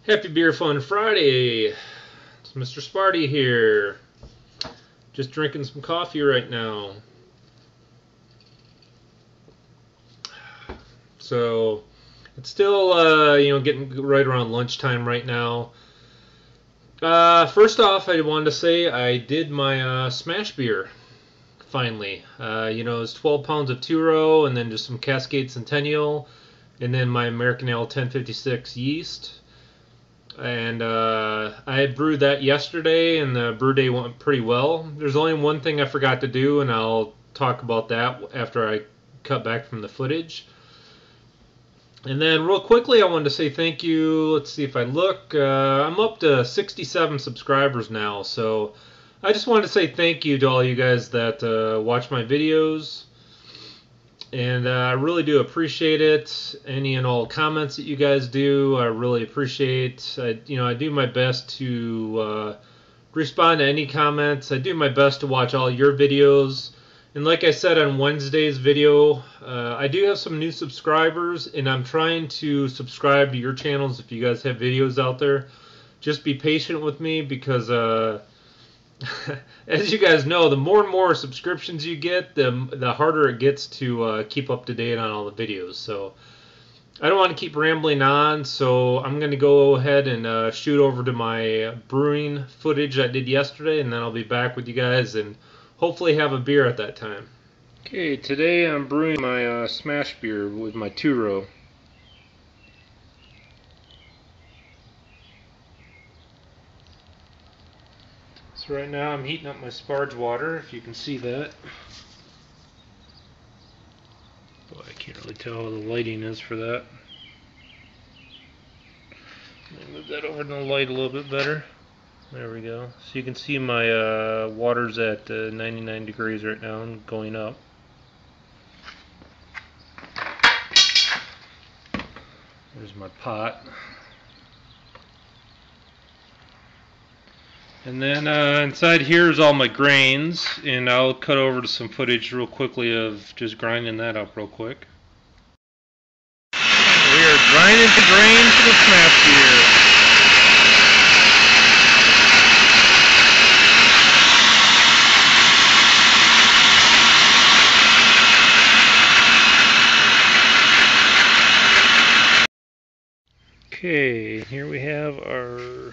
Happy Beer Fun Friday! It's Mr. Sparty here. Just drinking some coffee right now. So it's still, getting right around lunchtime right now. First off, I wanted to say I did my smash beer finally. It's 12 pounds of two-row and then just some Cascade Centennial and then my American Ale 1056 yeast. And I brewed that yesterday, and the brew day went pretty well. There's only one thing I forgot to do, and I'll talk about that after I cut back from the footage. And then real quickly, I wanted to say thank you. Let's see if I look. I'm up to 67 subscribers now, so I just wanted to say thank you to all you guys that watch my videos. And I really do appreciate it. Any and all comments that you guys do, I really appreciate. I do my best to respond to any comments. I do my best to watch all your videos. And like I said on Wednesday's video, I do have some new subscribers, and I'm trying to subscribe to your channels if you guys have videos out there. Just be patient with me because as you guys know, the more and more subscriptions you get, the harder it gets to keep up to date on all the videos. So I don't want to keep rambling on, so I'm going to go ahead and shoot over to my brewing footage I did yesterday, and then I'll be back with you guys and hopefully have a beer at that time. Okay, today I'm brewing my smash beer with my two-row. So right now I'm heating up my sparge water, if you can see that. Boy, I can't really tell how the lighting is for that. Let me move that over to the light a little bit better. There we go. So you can see my water's at 99 degrees right now and going up. There's my pot. And then inside here is all my grains, and I'll cut over to some footage real quickly of just grinding that up real quick. We are grinding the grains for the smash beer. Okay, here we have our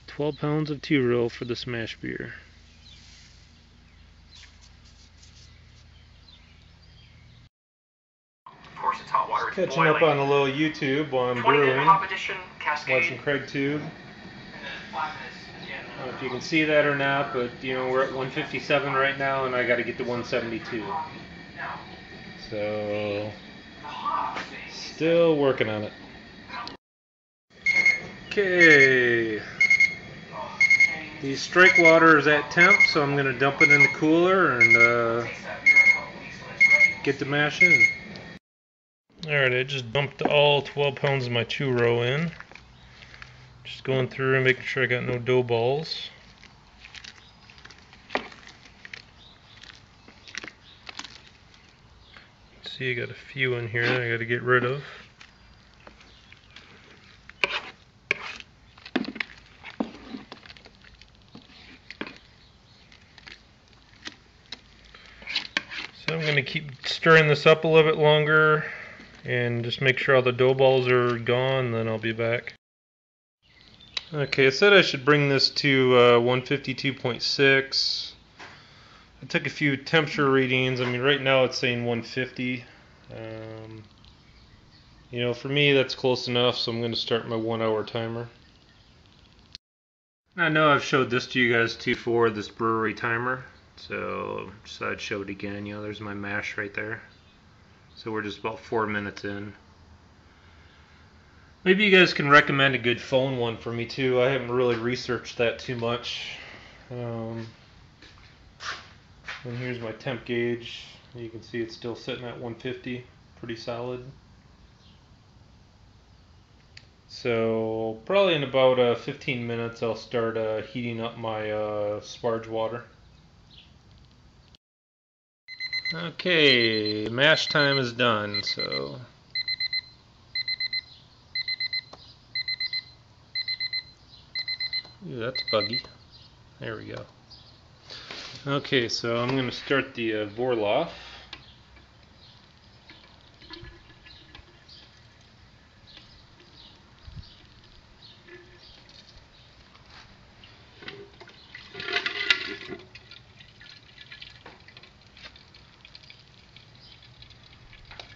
12 pounds of two-row for the smash beer. Of course, it's hot water. Catching up on a little YouTube while I'm brewing. Watching Craig Tube. I don't know if you can see that or not, but we're at 157 right now, and I got to get to 172. So still working on it. Okay. The strike water is at temp, so I'm going to dump it in the cooler and get the mash in. Alright, I just dumped all 12 pounds of my two-row in. Just going through and making sure I got no dough balls. See, I got a few in here that I got to get rid of. So I'm going to keep stirring this up a little bit longer and just make sure all the dough balls are gone, then I'll be back. Okay, I said I should bring this to 152.6. I took a few temperature readings. I mean, right now it's saying 150. For me that's close enough, so I'm going to start my 1 hour timer. I know I've showed this to you guys too before, this brewery timer. So just thought I'd show it again. There's my mash right there. So we're just about 4 minutes in. Maybe you guys can recommend a good phone one for me too. I haven't really researched that too much. And here's my temp gauge. You can see it's still sitting at 150. Pretty solid. So probably in about 15 minutes I'll start heating up my sparge water. Okay, mash time is done, so Ooh, that's buggy. There we go. Okay, so I'm going to start the Vorloff.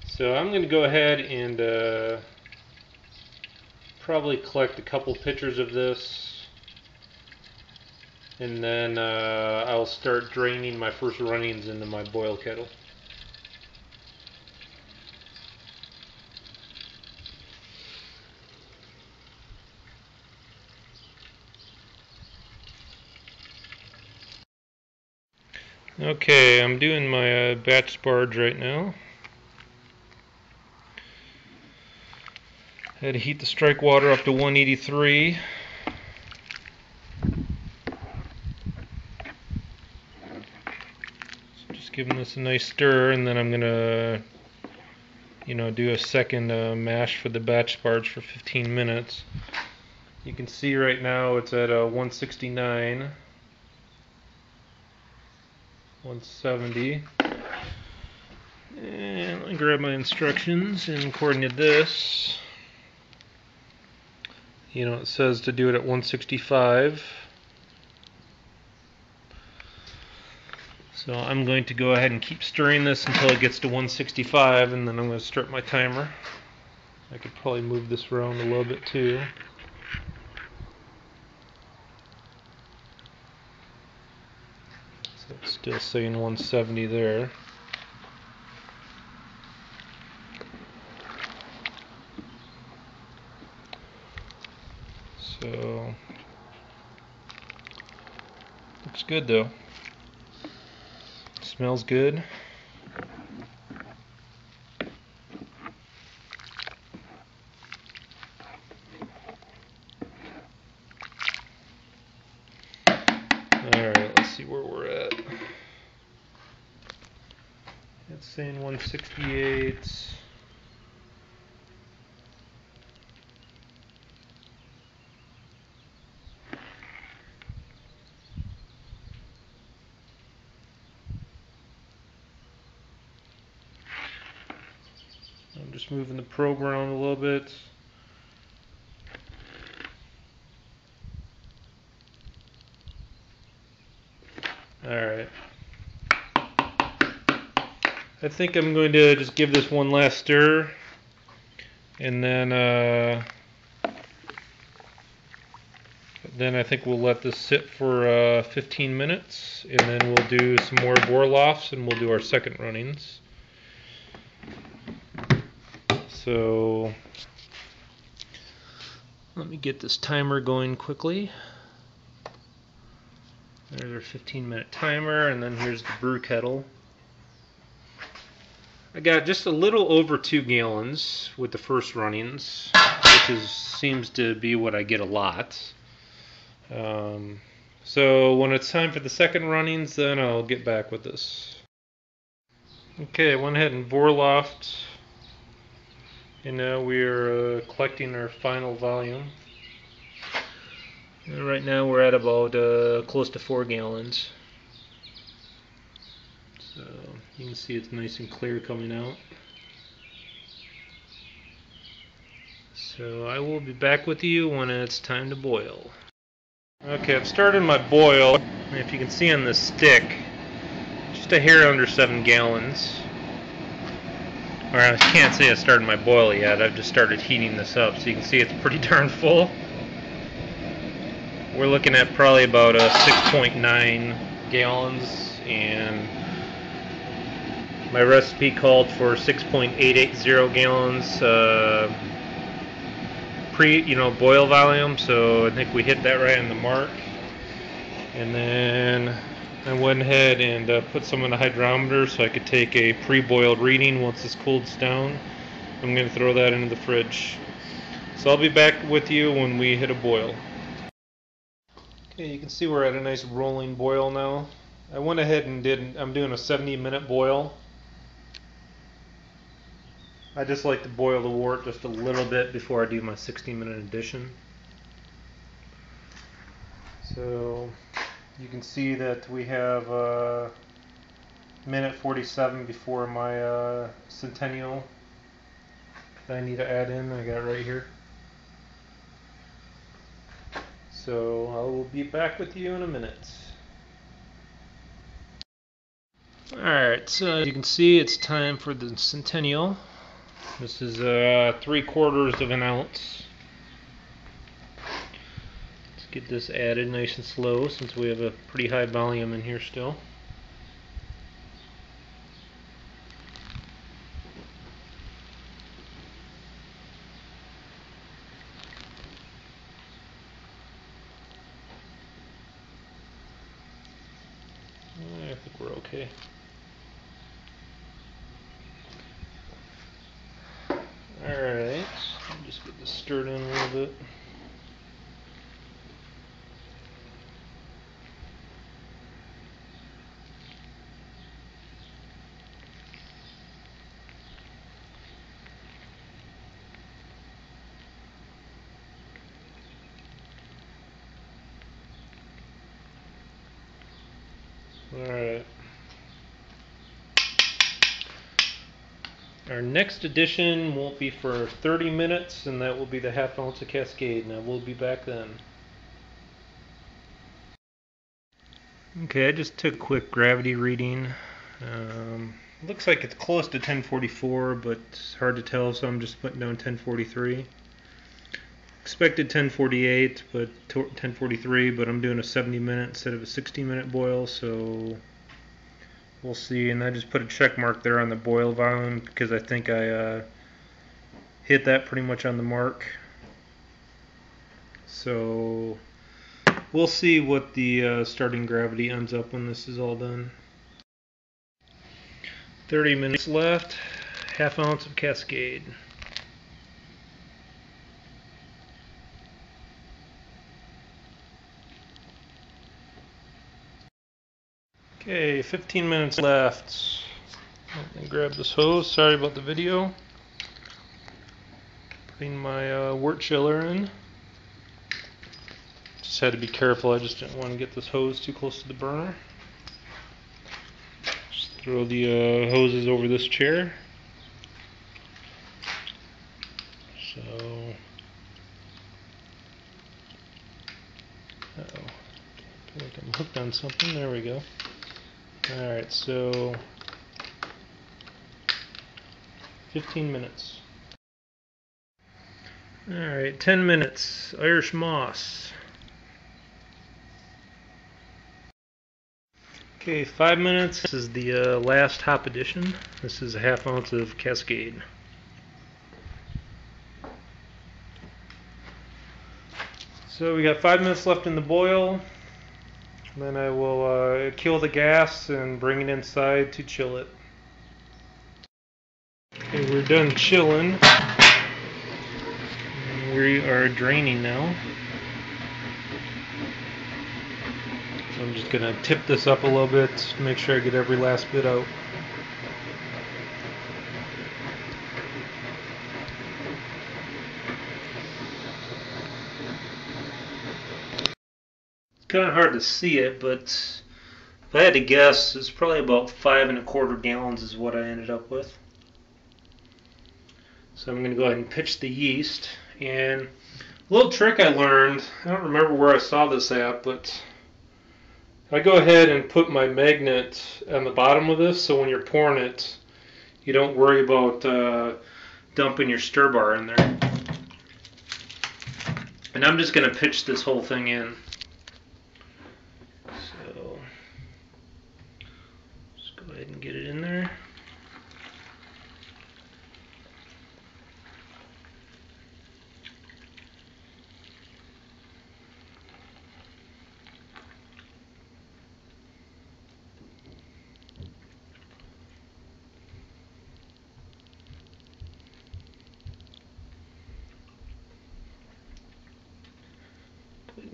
So I'm going to go ahead and probably collect a couple pitchers of this, and then I'll start draining my first runnings into my boil kettle. Okay, I'm doing my batch sparge right now. I had to heat the strike water up to 183. So just giving this a nice stir, and then I'm gonna, do a second mash for the batch sparge for 15 minutes. You can see right now it's at 169, 170. And let me grab my instructions, and according to this, it says to do it at 165. So I'm going to go ahead and keep stirring this until it gets to 165, and then I'm going to start my timer. I could probably move this around a little bit too. So it's still saying 170 there. So looks good though. Smells good. Alright, let's see where we're at. It's saying 168. I'm just moving the probe around a little bit. Alright. I think I'm going to just give this one last stir, and then I think we'll let this sit for 15 minutes, and then we'll do some more Vorloffs, and we'll do our second runnings. So let me get this timer going quickly. There's our 15-minute timer, and then here's the brew kettle. I got just a little over 2 gallons with the first runnings, which seems to be what I get a lot. So when it's time for the second runnings, then I'll get back with this. Okay, I went ahead and Vorloffed, and now we're collecting our final volume. And right now we're at about close to 4 gallons. So you can see it's nice and clear coming out. So I will be back with you when it's time to boil. Okay, I've started my boil. And if you can see on this stick, just a hair under 7 gallons. Or I can't say I started my boil yet, I've just started heating this up. So you can see it's pretty darn full. We're looking at probably about 6.9 gallons, and my recipe called for 6.880 gallons boil volume, so I think we hit that right on the mark. And then I went ahead and put some in the hydrometer so I could take a pre-boiled reading once this cools down. I'm going to throw that into the fridge. So I'll be back with you when we hit a boil. Okay, you can see we're at a nice rolling boil now. I went ahead and I'm doing a 70-minute boil. I just like to boil the wort just a little bit before I do my 60-minute addition. So you can see that we have minute 47 before my Centennial that I need to add in. I got it right here. So I will be back with you in a minute. Alright, so as you can see, it's time for the Centennial. This is 3/4 of an ounce. Let's get this added nice and slow since we have a pretty high volume in here still. I think we're okay. Alright, just get this stirred in a little bit. Alright. Our next edition won't be for 30 minutes, and that will be the 1/2 ounce of Cascade. Now we'll be back then. Okay, I just took a quick gravity reading. Looks like it's close to 1044, but it's hard to tell, so I'm just putting down 1043. Expected 1048, but 1043, but I'm doing a 70-minute instead of a 60-minute boil, so we'll see. And I just put a check mark there on the boil volume because I think I hit that pretty much on the mark. So we'll see what the starting gravity ends up when this is all done. 30 minutes left, 1/2 ounce of Cascade. Okay, 15 minutes left. Let me grab this hose. Sorry about the video. Putting my wort chiller in. Just had to be careful. I just didn't want to get this hose too close to the burner. Just throw the hoses over this chair. So, I feel like I'm hooked on something. There we go. Alright, so 15 minutes. Alright, 10 minutes. Irish moss. Okay, 5 minutes. This is the last hop edition. This is a 1/2 ounce of Cascade. So we got 5 minutes left in the boil. Then I will kill the gas and bring it inside to chill it. Okay, we're done chilling. We are draining now. So I'm just going to tip this up a little bit to make sure I get every last bit out. Kind of hard to see it, but if I had to guess, it's probably about 5 1/4 gallons is what I ended up with. So I'm going to go ahead and pitch the yeast. And a little trick I learned, I don't remember where I saw this at, but I go ahead and put my magnet on the bottom of this, so when you're pouring it, you don't worry about dumping your stir bar in there. And I'm just going to pitch this whole thing in. So, just go ahead and get it in there.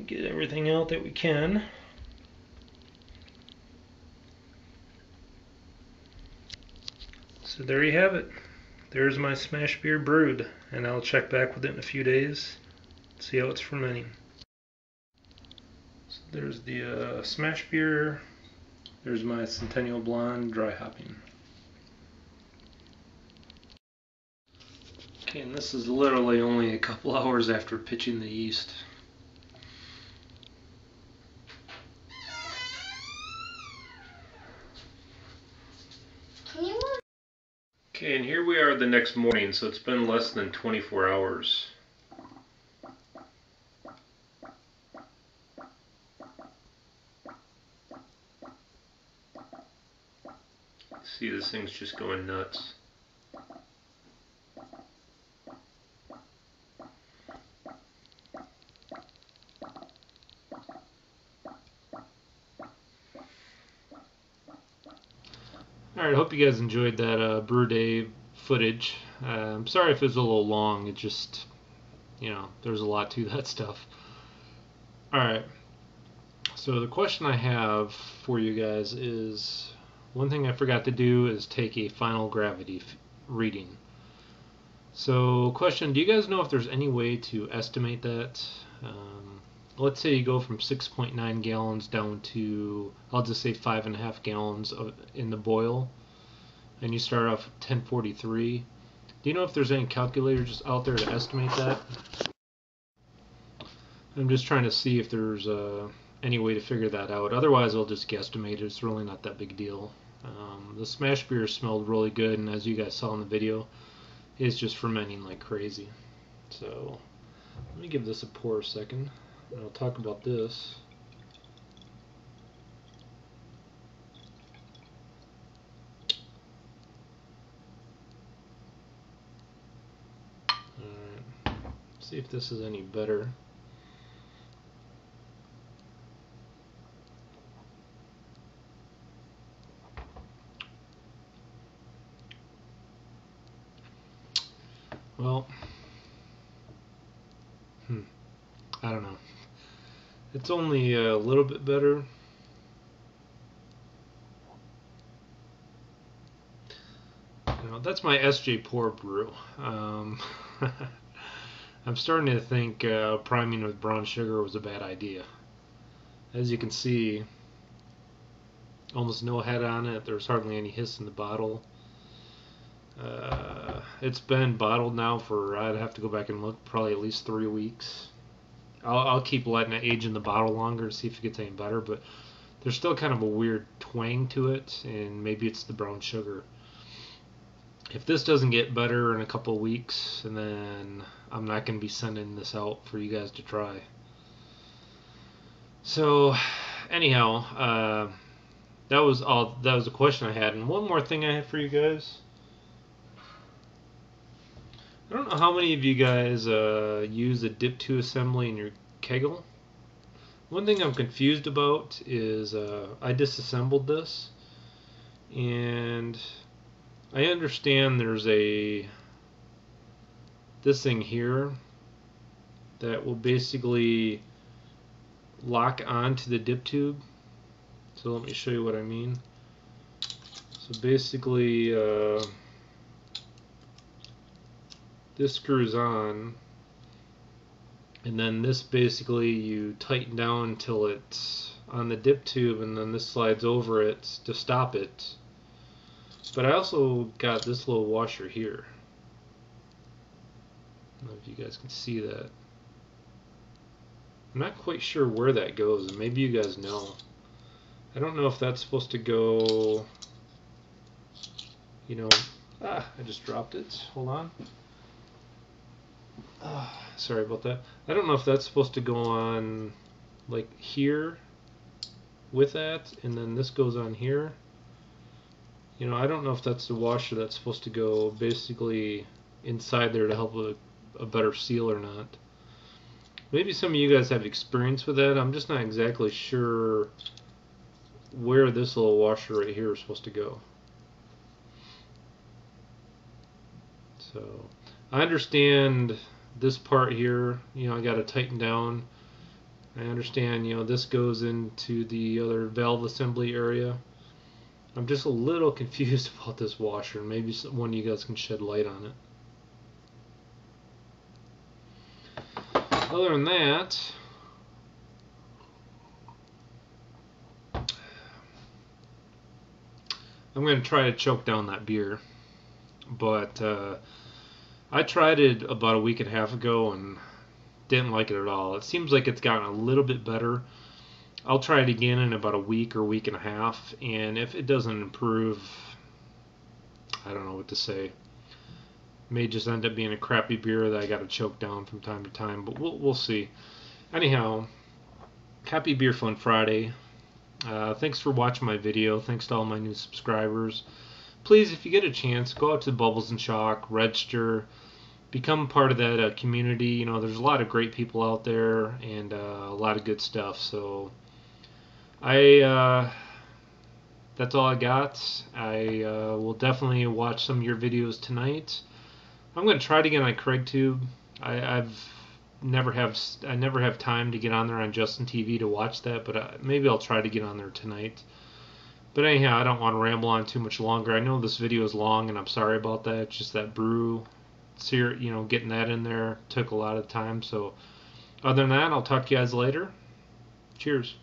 Get everything out that we can. So there you have it. There's my smash beer brewed, and I'll check back with it in a few days, see how it's fermenting. So there's the smash beer. There's my Centennial Blonde dry hopping. Okay, and this is literally only a couple hours after pitching the yeast. Okay, and here we are the next morning, so it's been less than 24 hours. See, this thing's just going nuts. Alright, I hope you guys enjoyed that brew day footage. I'm sorry if it was a little long. It just, there's a lot to that stuff. Alright, so the question I have for you guys is, one thing I forgot to do is take a final gravity reading. So, question, do you guys know if there's any way to estimate that? Let's say you go from 6.9 gallons down to, I'll just say 5.5 gallons in the boil, and you start off at 1043. Do you know if there's any calculators out there to estimate that? I'm just trying to see if there's any way to figure that out. Otherwise, I'll just guesstimate it. It's really not that big a deal. The smash beer smelled really good, and as you guys saw in the video, it's just fermenting like crazy. So, let me give this a pour a second. And I'll talk about this. Alright, see if this is any better. Well, I don't know. It's only a little bit better. That's my SJ Pour brew. I'm starting to think priming with brown sugar was a bad idea. As you can see, almost no head on it. There's hardly any hiss in the bottle. It's been bottled now for, I'd have to go back and look, probably at least 3 weeks. I'll keep letting it age in the bottle longer to see if it gets any better, but there's still kind of a weird twang to it, and maybe it's the brown sugar. If this doesn't get better in a couple of weeks, and then I'm not going to be sending this out for you guys to try. So, anyhow, that was a question I had, and one more thing I had for you guys. I don't know how many of you guys use a dip 2 assembly in your kegel. One thing I'm confused about is I disassembled this, and I understand there's this thing here that will basically lock onto the dip tube. So let me show you what I mean. So basically this screws on, and then this basically you tighten down until it's on the dip tube, and then this slides over it to stop it. But I also got this little washer here. I don't know if you guys can see that. I'm not quite sure where that goes, and maybe you guys know. I don't know if that's supposed to go, I just dropped it. Hold on. Sorry about that. I don't know if that's supposed to go on like here with that, and then this goes on here. I don't know if that's the washer that's supposed to go basically inside there to help a better seal or not. Maybe some of you guys have experience with that. I'm just not exactly sure where this little washer right here is supposed to go. So I understand this part here, I got to tighten down. I understand, this goes into the other valve assembly area. I'm just a little confused about this washer. Maybe one of you guys can shed light on it. Other than that, I'm going to try to choke down that beer. But I tried it about a week and a half ago and didn't like it at all. It seems like it's gotten a little bit better. I'll try it again in about a week or week and a half, and if it doesn't improve, I don't know what to say. It may just end up being a crappy beer that I got to choke down from time to time, but we'll see. Anyhow, happy Beer Fun Friday. Thanks for watching my video. Thanks to all my new subscribers. Please, if you get a chance, go out to Bubbles and Chalk, register, become part of that community. You know, there's a lot of great people out there and a lot of good stuff. So that's all I got. I will definitely watch some of your videos tonight. I'm going to try it again on CraigTube. I never have time to get on there on Justin TV to watch that, but maybe I'll try to get on there tonight. But anyhow, I don't want to ramble on too much longer. I know this video is long, and I'm sorry about that. It's just that brew, getting that in there took a lot of time. So other than that, I'll talk to you guys later. Cheers.